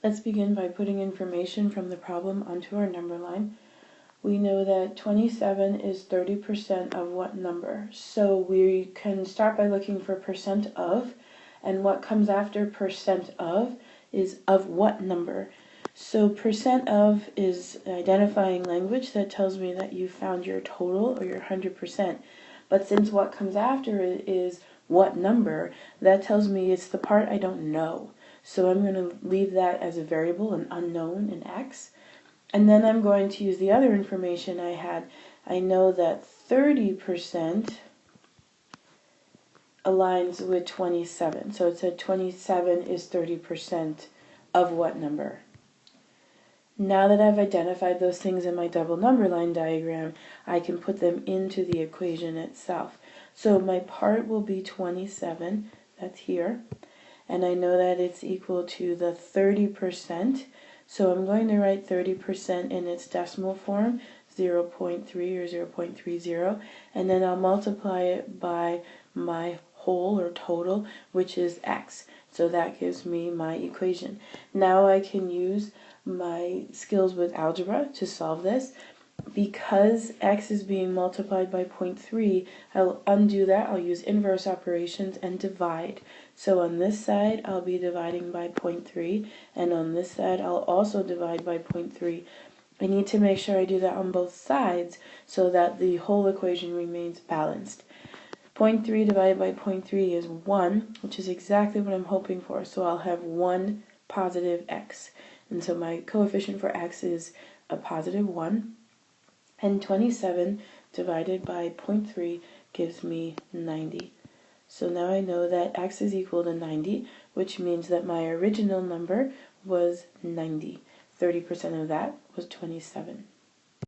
Let's begin by putting information from the problem onto our number line. We know that 27 is 30% of what number? So we can start by looking for percent of, and what comes after percent of is of what number? So percent of is identifying language that tells me that you found your total or your 100%. But since what comes after it is what number, that tells me it's the part I don't know. So I'm going to leave that as a variable, an unknown, an x. And then I'm going to use the other information I had. I know that 30% aligns with 27. So it said 27 is 30% of what number? Now that I've identified those things in my double number line diagram, I can put them into the equation itself. So my part will be 27, that's here, and I know that it's equal to the 30%. So I'm going to write 30% in its decimal form, 0.3 or 0.30, and then I'll multiply it by my whole or total, which is x. So that gives me my equation. Now I can use my skills with algebra to solve this. Because x is being multiplied by 0.3, I'll undo that. I'll use inverse operations and divide. So on this side, I'll be dividing by 0.3, and on this side, I'll also divide by 0.3. I need to make sure I do that on both sides so that the whole equation remains balanced. 0.3 divided by 0.3 is 1, which is exactly what I'm hoping for. So I'll have 1 positive x. And so my coefficient for x is a positive 1. And 27 divided by 0.3 gives me 90. So now I know that x is equal to 90, which means that my original number was 90. 30% of that was 27.